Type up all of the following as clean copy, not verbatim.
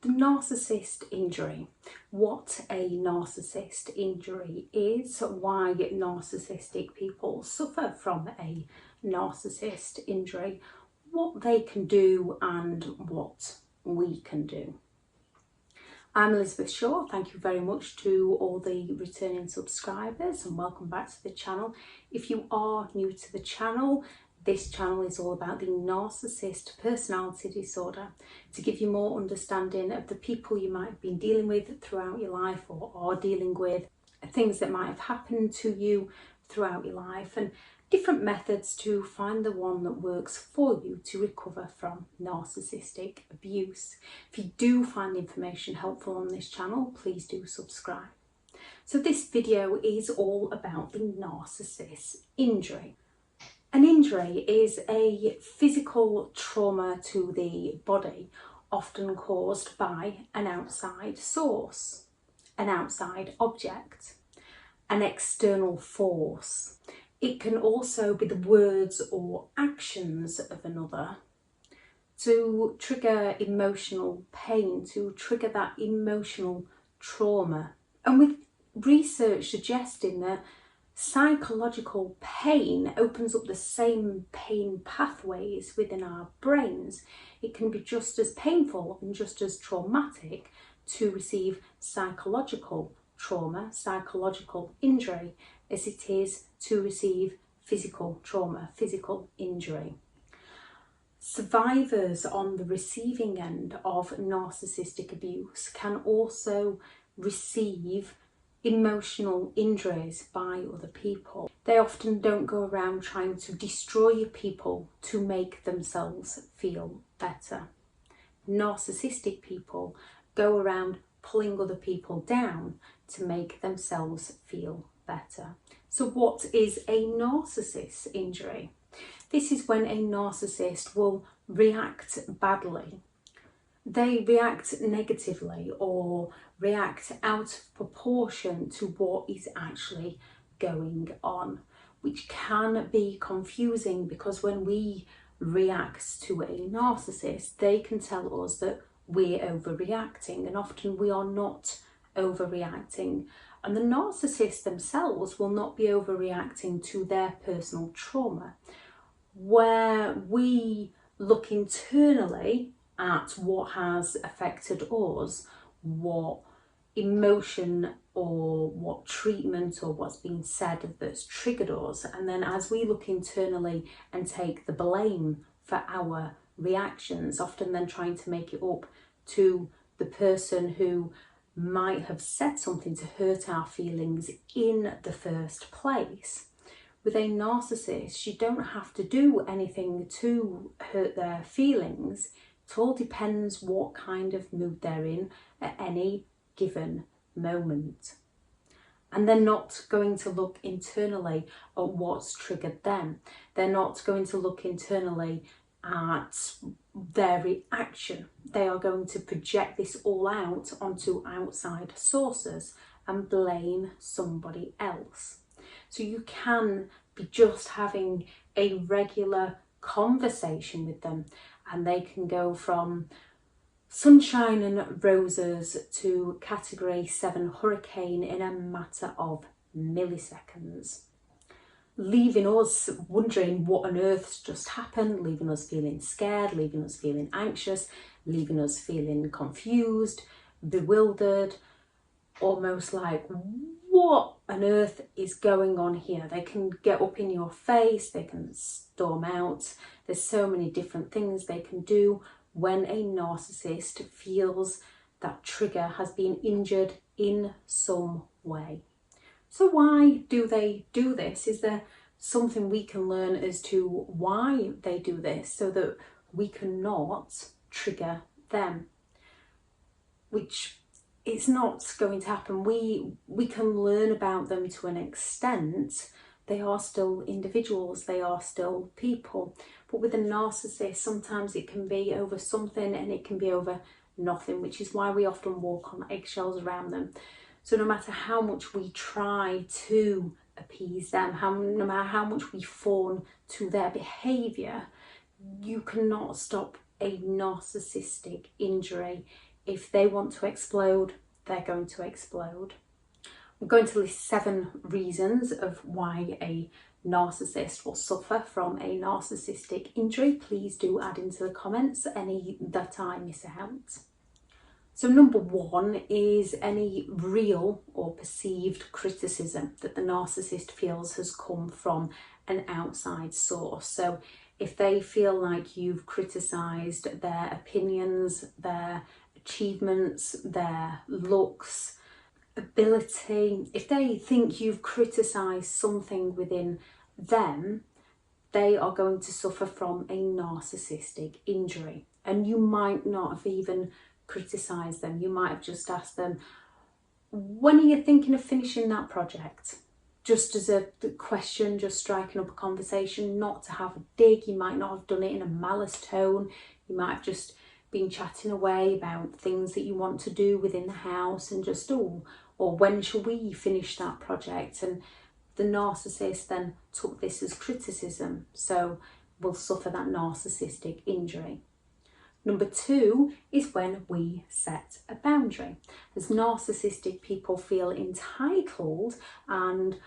The narcissist injury. What a narcissist injury is, why narcissistic people suffer from a narcissist injury, what they can do and what we can do. I'm Elizabeth Shaw. Thank you very much to all the returning subscribers and welcome back to the channel. If you are new to the channel, this channel is all about the narcissist personality disorder, to give you more understanding of the people you might have been dealing with throughout your life or are dealing with, things that might have happened to you throughout your life, and different methods to find the one that works for you to recover from narcissistic abuse. If you do find the information helpful on this channel, please do subscribe. So this video is all about the narcissist injury. An injury is a physical trauma to the body, often caused by an outside source, an outside object, an external force. It can also be the words or actions of another to trigger emotional pain, to trigger that emotional trauma. And with research suggesting that psychological pain opens up the same pain pathways within our brains, it can be just as painful and just as traumatic to receive psychological trauma, psychological injury, as it is to receive physical trauma, physical injury. Survivors on the receiving end of narcissistic abuse can also receive emotional injuries by other people. They often don't go around trying to destroy people to make themselves feel better. Narcissistic people go around pulling other people down to make themselves feel better. So what is a narcissist injury? This is when a narcissist will react badly. They react negatively or react out of proportion to what is actually going on, which can be confusing because when we react to a narcissist, they can tell us that we're overreacting, and often we are not overreacting. And the narcissists themselves will not be overreacting to their personal trauma. Where we look internally at what has affected us, what emotion or what treatment or what's been said that's triggered us, and then as we look internally and take the blame for our reactions, often then trying to make it up to the person who might have said something to hurt our feelings in the first place. With a narcissist, you don't have to do anything to hurt their feelings. It all depends what kind of mood they're in at any given moment. And they're not going to look internally at what's triggered them. They're not going to look internally at their reaction. They are going to project this all out onto outside sources and blame somebody else. So you can be just having a regular conversation with them, and they can go from sunshine and roses to category 7 hurricane in a matter of milliseconds, leaving us wondering what on earth's just happened, leaving us feeling scared, leaving us feeling anxious, leaving us feeling confused, bewildered, almost like, what on earth is going on here? They can get up in your face, they can storm out. There's so many different things they can do when a narcissist feels that trigger has been injured in some way. So why do they do this? Is there something we can learn as to why they do this so that we cannot trigger them? Which it's not going to happen. We can learn about them to an extent. They are still individuals, they are still people. But with a narcissist, sometimes it can be over something and it can be over nothing, which is why we often walk on eggshells around them. So no matter how much we try to appease them, no matter how much we fawn to their behaviour, you cannot stop a narcissistic injury If they want to explode, they're going to explode. I'm going to list 7 reasons of why a narcissist will suffer from a narcissistic injury. Please do add into the comments any that I miss out. So number 1 is any real or perceived criticism that the narcissist feels has come from an outside source. So if they feel like you've criticised their opinions, their achievements, their looks, ability, if they think you've criticised something within them, they are going to suffer from a narcissistic injury. And you might not have even criticised them. You might have just asked them, when are you thinking of finishing that project? Just as a question, just striking up a conversation, not to have a dig. You might not have done it in a malice tone. You might have just been chatting away about things that you want to do within the house and just, or when shall we finish that project? And the narcissist then took this as criticism, so will suffer that narcissistic injury. Number 2 is when we set a boundary. As narcissistic people feel entitled and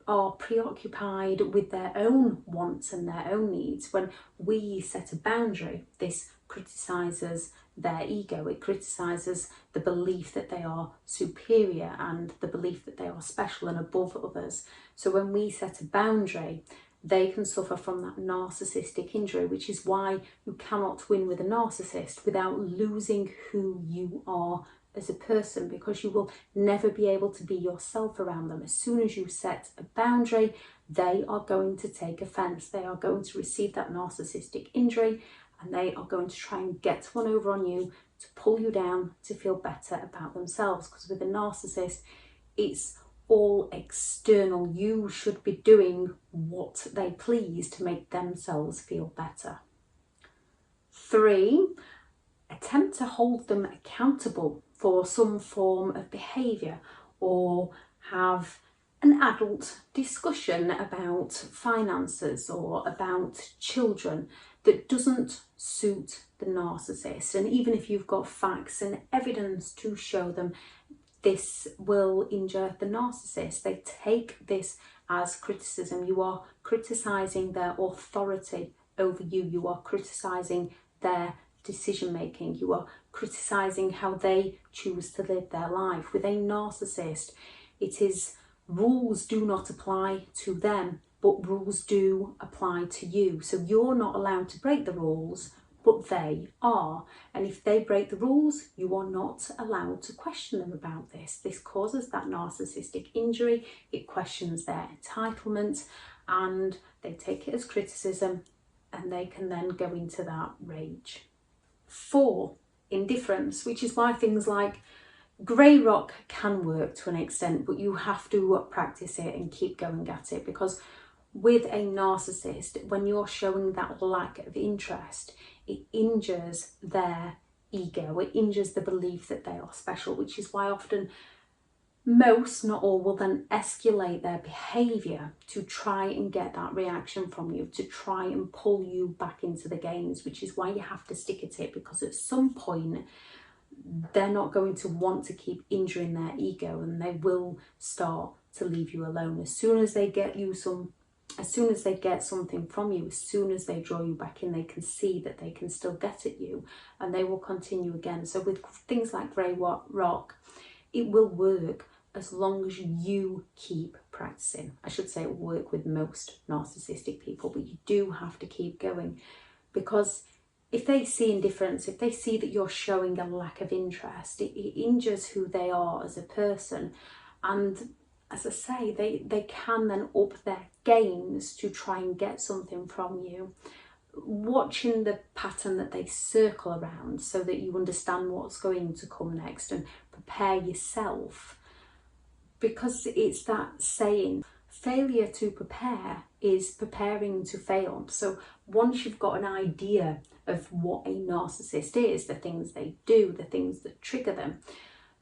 are preoccupied with their own wants and their own needs. When we set a boundary, this criticises their ego. It criticises the belief that they are superior and the belief that they are special and above others. So when we set a boundary, they can suffer from that narcissistic injury, which is why you cannot win with a narcissist without losing who you are as a person, because you will never be able to be yourself around them. As soon as you set a boundary, they are going to take offence. They are going to receive that narcissistic injury and they are going to try and get one over on you to pull you down to feel better about themselves. Because with a narcissist, it's all external. You should be doing what they please to make themselves feel better. 3, attempt to hold them accountable for some form of behaviour, or have an adult discussion about finances or about children that doesn't suit the narcissist. And even if you've got facts and evidence to show them this will injure the narcissist, they take this as criticism. You are criticising their authority over you. You are criticising their decision making. You are criticising how they choose to live their life. With a narcissist, it is rules do not apply to them, but rules do apply to you. So you're not allowed to break the rules, but they are. And if they break the rules, you are not allowed to question them about this. This causes that narcissistic injury. It questions their entitlement and they take it as criticism, and they can then go into that rage. 4, indifference, which is why things like grey rock can work to an extent, but you have to practice it and keep going at it. Because with a narcissist, when you're showing that lack of interest, it injures their ego. It injures the belief that they are special, which is why often most, not all, will then escalate their behaviour to try and get that reaction from you, to try and pull you back into the games, which is why you have to stick at it, because at some point they're not going to want to keep injuring their ego and they will start to leave you alone. As soon as they get something from you, as soon as they draw you back in, they can see that they can still get at you and they will continue again. So with things like grey rock, it will work as long as you keep practicing. I should say it will work with most narcissistic people, but you do have to keep going, because if they see indifference, if they see that you're showing a lack of interest, it injures who they are as a person. And as I say, they can then up their games to try and get something from you. Watching the pattern that they circle around so that you understand what's going to come next and prepare yourself. Because it's that saying, failure to prepare is preparing to fail. So once you've got an idea of what a narcissist is, the things they do, the things that trigger them,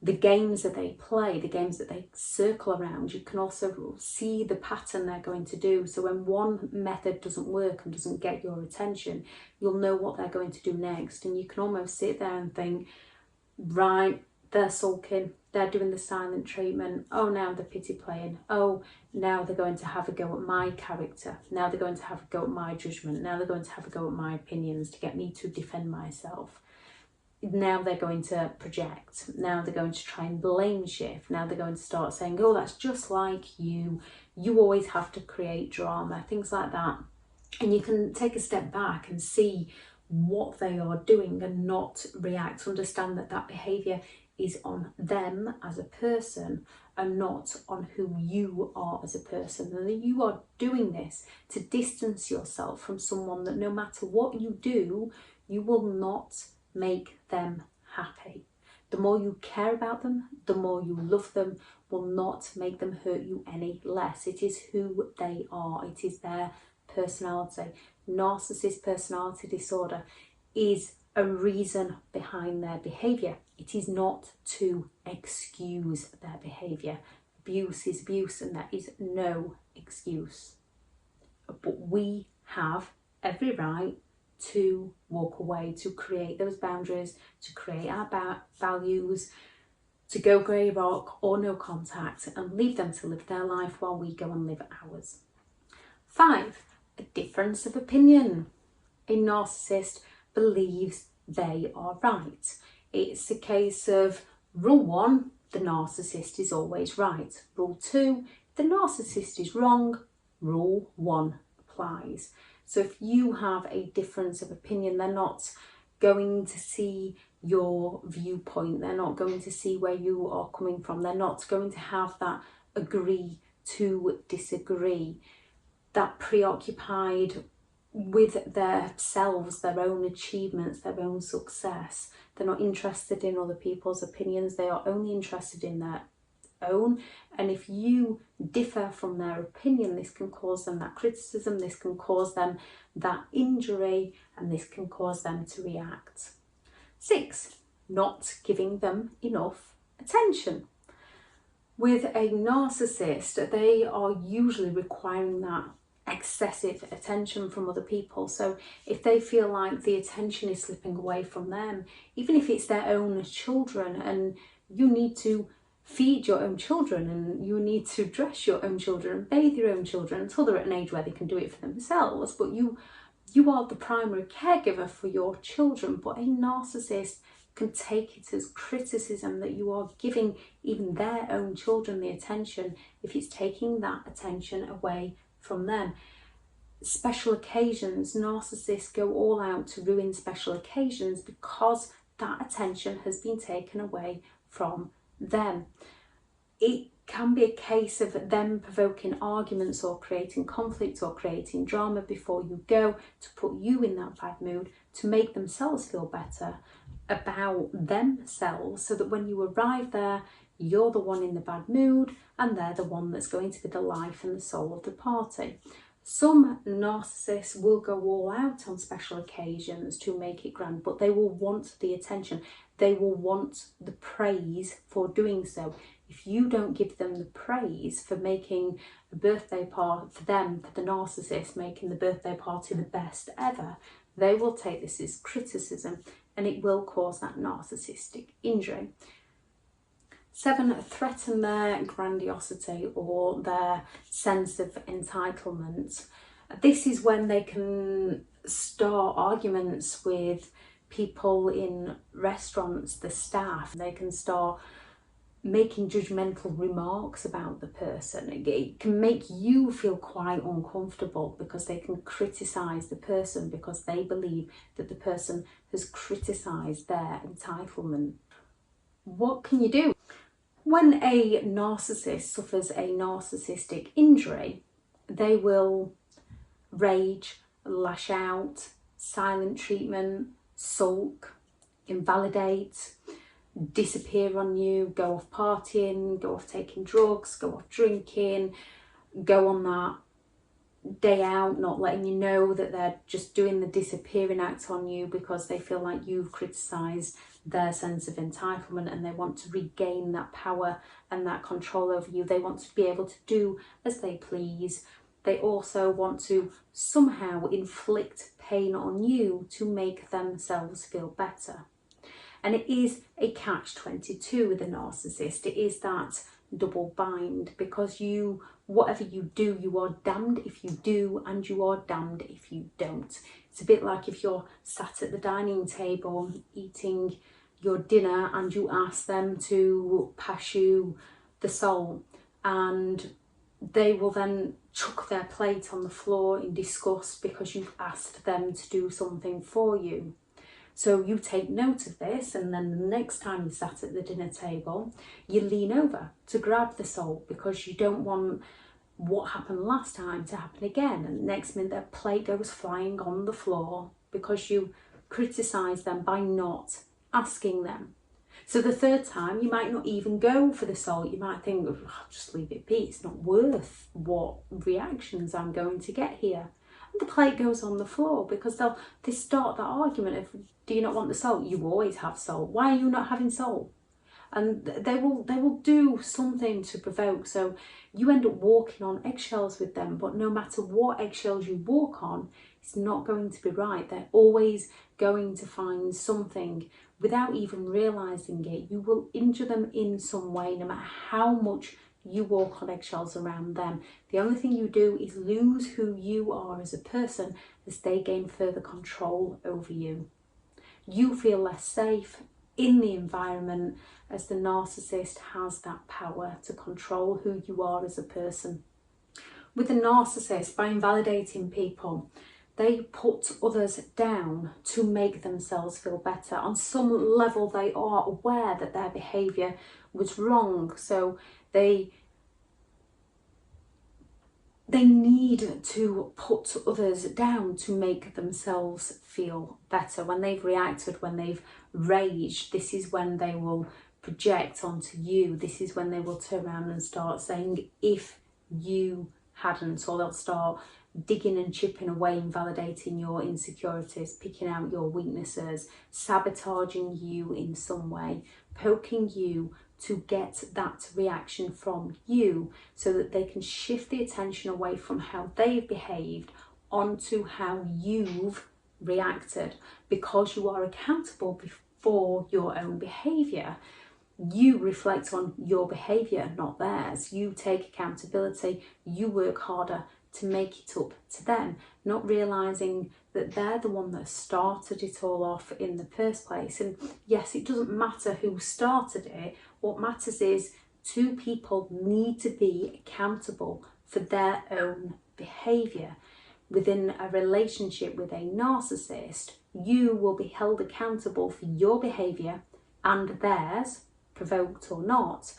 the games that they play, the games that they circle around, you can also see the pattern they're going to do. So when one method doesn't work and doesn't get your attention, you'll know what they're going to do next. And you can almost sit there and think, right, they're sulking, they're doing the silent treatment, oh now they're pity playing, oh now they're going to have a go at my character, now they're going to have a go at my judgment, now they're going to have a go at my opinions to get me to defend myself. Now they're going to project, now they're going to try and blame shift, now they're going to start saying, oh that's just like you always have to create drama, things like that. And you can take a step back and see what they are doing and not react. Understand that that behaviour is on them as a person and not on who you are as a person. And that you are doing this to distance yourself from someone that no matter what you do, you will not make them happy. The more you care about them, the more you love them, will not make them hurt you any less. It is who they are. It is their personality. Narcissist personality disorder is a reason behind their behaviour. It is not to excuse their behaviour. Abuse is abuse and there is no excuse. But we have every right to walk away, to create those boundaries, to create our values, to go grey rock or no contact and leave them to live their life while we go and live ours. 5. A difference of opinion. A narcissist believes they are right. It's a case of rule 1, the narcissist is always right. Rule 2, the narcissist is wrong. Rule 1 applies. So if you have a difference of opinion, they're not going to see your viewpoint, they're not going to see where you are coming from, they're not going to have that agree to disagree, that preoccupied with themselves, their own achievements, their own success. They're not interested in other people's opinions, they are only interested in their own. And if you differ from their opinion, this can cause them that criticism, this can cause them that injury, and this can cause them to react. 6. Not giving them enough attention. With a narcissist, they are usually requiring that excessive attention from other people. So if they feel like the attention is slipping away from them, even if it's their own children, and you need to feed your own children and you need to dress your own children and bathe your own children until they're at an age where they can do it for themselves, but you are the primary caregiver for your children. But a narcissist can take it as criticism that you are giving even their own children the attention if it's taking that attention away from them. Special occasions, narcissists go all out to ruin special occasions because that attention has been taken away from them. It can be a case of them provoking arguments or creating conflict or creating drama before you go to put you in that bad mood, to make themselves feel better about themselves, so that when you arrive there, you're the one in the bad mood and they're the one that's going to be the life and the soul of the party. Some narcissists will go all out on special occasions to make it grand, but they will want the attention. They will want the praise for doing so. If you don't give them the praise for making a birthday party, for the narcissist, making the birthday party the best ever, they will take this as criticism and it will cause that narcissistic injury. 7, threaten their grandiosity or their sense of entitlement. This is when they can start arguments with people in restaurants, the staff. They can start making judgmental remarks about the person. It can make you feel quite uncomfortable because they can criticise the person because they believe that the person has criticised their entitlement. What can you do? When a narcissist suffers a narcissistic injury, they will rage, lash out, silent treatment, sulk, invalidate, disappear on you, go off partying, go off taking drugs, go off drinking, go on that day out not letting you know that they're just doing the disappearing act on you because they feel like you've criticised their sense of entitlement and they want to regain that power and that control over you. They want to be able to do as they please. They also want to somehow inflict pain on you to make themselves feel better. And it is a catch-22 with a narcissist. It is that double bind, because whatever you do, you are damned if you do and you are damned if you don't. It's a bit like if you're sat at the dining table eating your dinner and you ask them to pass you the salt, and they will then chuck their plate on the floor in disgust because you've asked them to do something for you. So you take note of this, and then the next time you sat at the dinner table, you lean over to grab the salt because you don't want what happened last time to happen again. And next minute their plate goes flying on the floor because you criticise them by not asking them. So the third time you might not even go for the salt. You might think, oh, just leave it be, it's not worth what reactions I'm going to get here. And the plate goes on the floor because they start that argument of, do you not want the salt? You always have salt. Why are you not having salt? And they will do something to provoke. So you end up walking on eggshells with them, but no matter what eggshells you walk on, it's not going to be right. They're always going to find something. Without even realising it, you will injure them in some way, no matter how much you walk on eggshells around them. The only thing you do is lose who you are as a person as they gain further control over you. You feel less safe in the environment as the narcissist has that power to control who you are as a person. With the narcissist, by invalidating people, they put others down to make themselves feel better. On some level, they are aware that their behaviour was wrong, so they need to put others down to make themselves feel better. When they've reacted, when they've raged, this is when they will project onto you. This is when they will turn around and start saying, if you hadn't, or they'll start digging and chipping away, invalidating your insecurities, picking out your weaknesses, sabotaging you in some way, poking you to get that reaction from you so that they can shift the attention away from how they've behaved onto how you've reacted. Because you are accountable for your own behaviour, you reflect on your behaviour, not theirs. You take accountability, you work harder to make it up to them, not realising that they're the one that started it all off in the first place. And yes, it doesn't matter who started it. What matters is two people need to be accountable for their own behaviour. Within a relationship with a narcissist, you will be held accountable for your behaviour and theirs, provoked or not.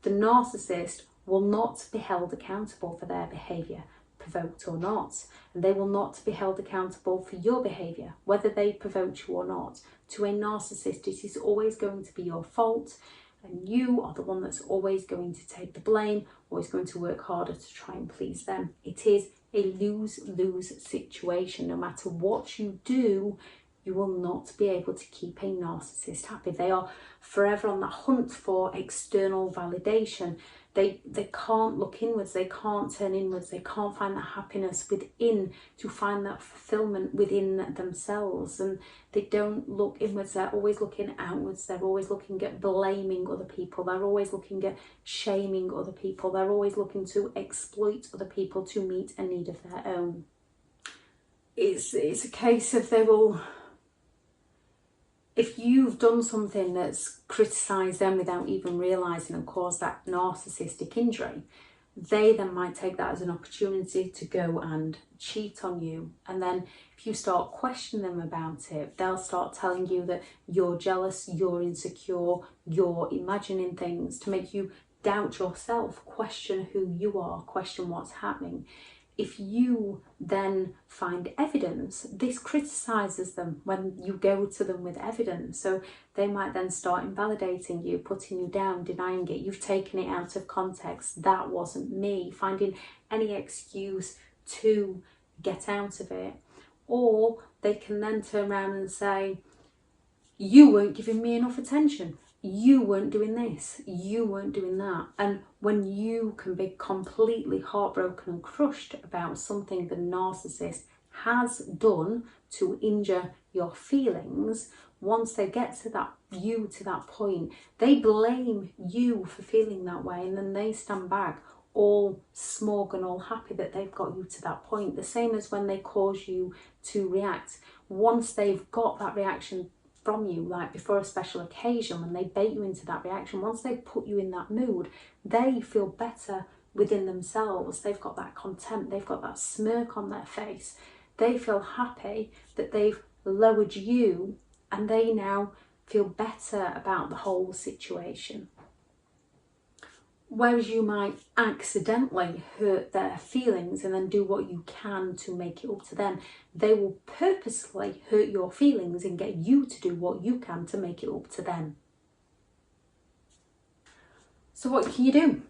The narcissist will not be held accountable for their behaviour, provoked or not, and they will not be held accountable for your behaviour, whether they provoked you or not. To a narcissist, it is always going to be your fault, and you are the one that's always going to take the blame, always going to work harder to try and please them. It is a lose-lose situation. No matter what you do, you will not be able to keep a narcissist happy. They are forever on the hunt for external validation. They can't look inwards, they can't turn inwards, they can't find that happiness within, to find that fulfillment within themselves. And they don't look inwards, they're always looking outwards, they're always looking at blaming other people, they're always looking at shaming other people, they're always looking to exploit other people to meet a need of their own. It's a case of they will... If you've done something that's criticised them without even realising and caused that narcissistic injury, they then might take that as an opportunity to go and cheat on you. And then if you start questioning them about it, they'll start telling you that you're jealous, you're insecure, you're imagining things to make you doubt yourself, question who you are, question what's happening. If you then find evidence, this criticises them when you go to them with evidence. So they might then start invalidating you, putting you down, denying it. You've taken it out of context. That wasn't me. Finding any excuse to get out of it. Or they can then turn around and say, you weren't giving me enough attention. You weren't doing this, you weren't doing that. And when you can be completely heartbroken and crushed about something the narcissist has done to injure your feelings, once they get to that point, they blame you for feeling that way, and then they stand back all smug and all happy that they've got you to that point. The same as when they cause you to react. Once they've got that reaction from you, like before a special occasion, when they bait you into that reaction, once they put you in that mood, they feel better within themselves. They've got that content, they've got that smirk on their face. They feel happy that they've lowered you, and they now feel better about the whole situation. Whereas you might accidentally hurt their feelings and then do what you can to make it up to them, they will purposely hurt your feelings and get you to do what you can to make it up to them. So what can you do?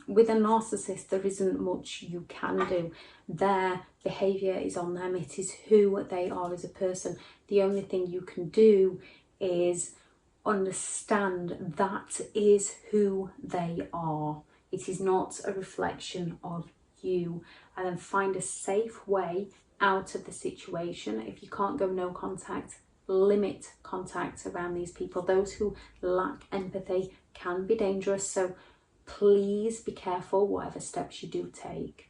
With a narcissist, there isn't much you can do. Their behaviour is on them. It is who they are as a person. The only thing you can do is understand that is who they are. It is not a reflection of you. And then find a safe way out of the situation. If you can't go no contact, limit contact around these people. Those who lack empathy can be dangerous, so please be careful whatever steps you do take.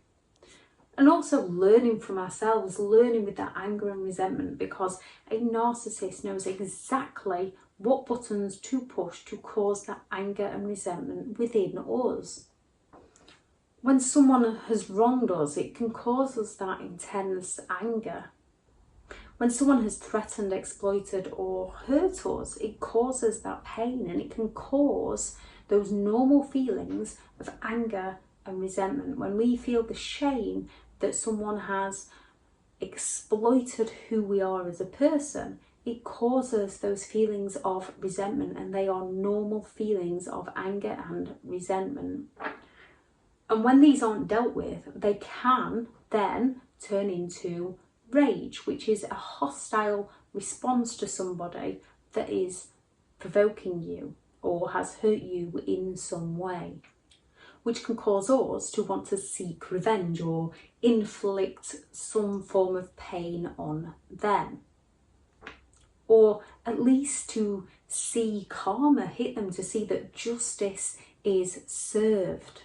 And also learning from ourselves, learning with that anger and resentment, because a narcissist knows exactly what buttons to push to cause that anger and resentment within us. When someone has wronged us, it can cause us that intense anger. When someone has threatened, exploited or hurt us, it causes that pain, and it can cause those normal feelings of anger and resentment. When we feel the shame that someone has exploited who we are as a person, it causes those feelings of resentment, and they are normal feelings of anger and resentment. And when these aren't dealt with, they can then turn into rage, which is a hostile response to somebody that is provoking you or has hurt you in some way, which can cause us to want to seek revenge or inflict some form of pain on them, or at least to see karma hit them, to see that justice is served.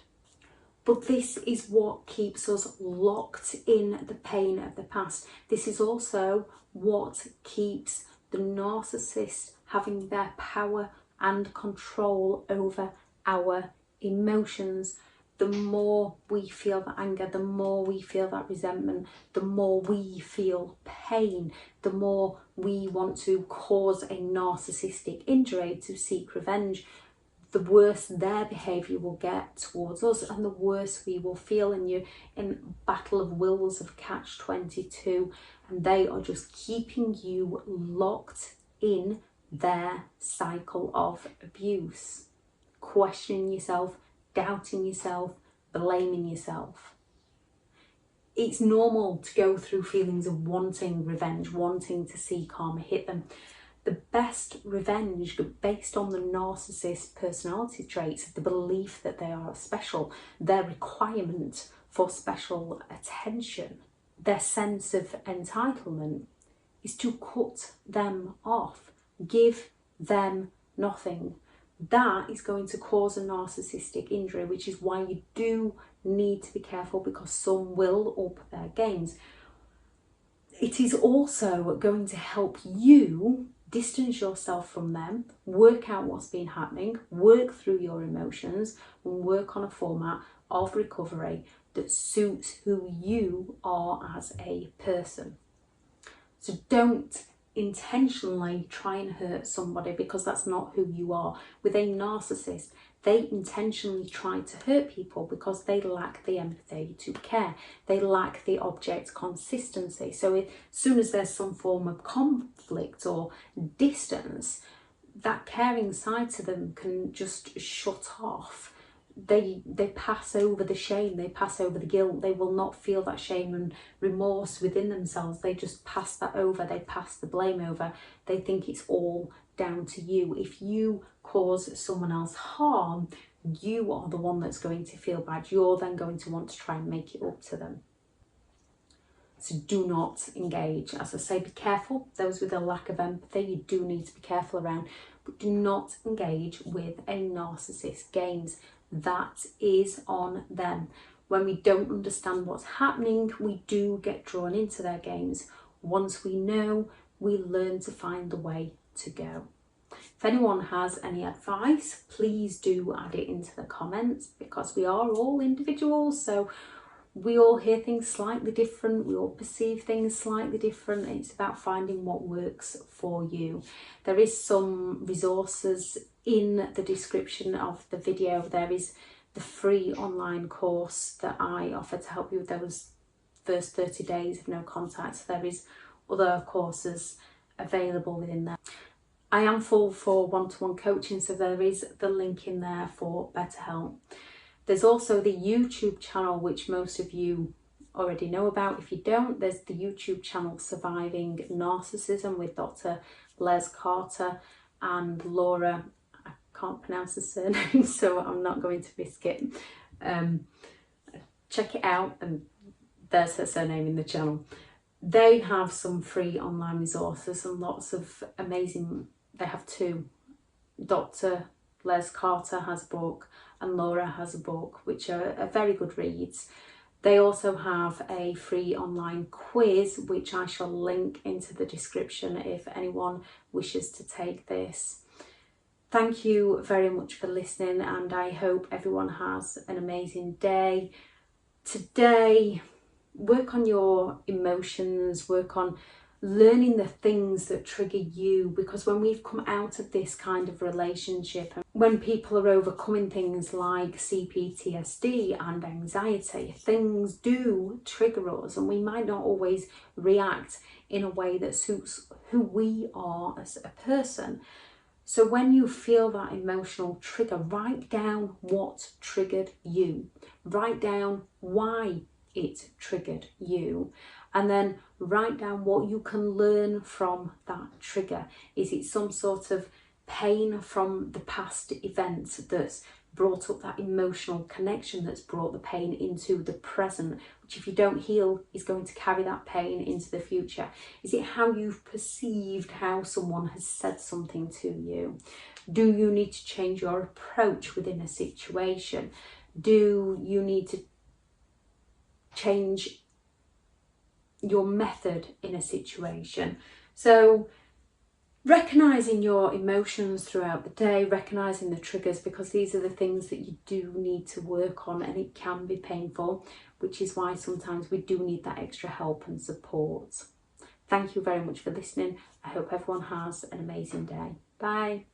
But this is what keeps us locked in the pain of the past. This is also what keeps the narcissist having their power and control over our emotions. The more we feel that anger, the more we feel that resentment, the more we feel pain, the more we want to cause a narcissistic injury to seek revenge, the worse their behaviour will get towards us, and the worse we will feel. And you're in battle of wills of catch-22, and they are just keeping you locked in their cycle of abuse, questioning yourself, doubting yourself, blaming yourself. It's normal to go through feelings of wanting revenge, wanting to see karma hit them. The best revenge, based on the narcissist personality traits, the belief that they are special, their requirement for special attention, their sense of entitlement, is to cut them off, give them nothing. That is going to cause a narcissistic injury, which is why you do need to be careful, because some will up their games. It is also going to help you distance yourself from them, work out what's been happening, work through your emotions, and work on a format of recovery that suits who you are as a person. So don't intentionally try and hurt somebody, because that's not who you are. With a narcissist, they intentionally try to hurt people because they lack the empathy to care. They lack the object consistency. So as soon as there's some form of conflict or distance, that caring side to them can just shut off. They pass over the shame, they pass over the guilt. They will not feel that shame and remorse within themselves. They just pass that over, they pass the blame over. They think it's all down to you. If you cause someone else harm, you are the one that's going to feel bad. You're then going to want to try and make it up to them. So do not engage. As I say, be careful. Those with a lack of empathy, you do need to be careful around, but do not engage with a narcissist games. That is on them. When we don't understand what's happening, we do get drawn into their games. Once we know, we learn to find the way to go. If anyone has any advice, please do add it into the comments, because we are all individuals, so we all hear things slightly different, we all perceive things slightly different. It's about finding what works for you. There is some resources in the description of the video. There is the free online course that I offer to help you with those first 30 days of no contact. So there is other courses available within there. I am full for one-to-one coaching, so there is the link in there for BetterHelp. There's also the YouTube channel, which most of you already know about. If you don't, there's the YouTube channel Surviving Narcissism with Dr. Les Carter and Laura. I can't pronounce the surname, so I'm not going to risk it. Check it out, and there's her surname in the channel. They have some free online resources and lots of amazing. They have two. Dr. Les Carter has a book and Laura has a book, which are very good reads. They also have a free online quiz, which I shall link into the description if anyone wishes to take this. Thank you very much for listening, and I hope everyone has an amazing day. Today, work on your emotions, work on learning the things that trigger you, because when we've come out of this kind of relationship, when people are overcoming things like CPTSD and anxiety, things do trigger us, and we might not always react in a way that suits who we are as a person. So when you feel that emotional trigger, write down what triggered you. Write down why it triggered you, and then write down what you can learn from that trigger. Is it some sort of pain from the past event that's brought up that emotional connection, that's brought the pain into the present, which if you don't heal is going to carry that pain into the future? Is it how you've perceived how someone has said something to you? Do you need to change your approach within a situation? Do you need to change your method in a situation? So recognising your emotions throughout the day, recognising the triggers, because these are the things that you do need to work on, and it can be painful, which is why sometimes we do need that extra help and support. Thank you very much for listening. I hope everyone has an amazing day. Bye.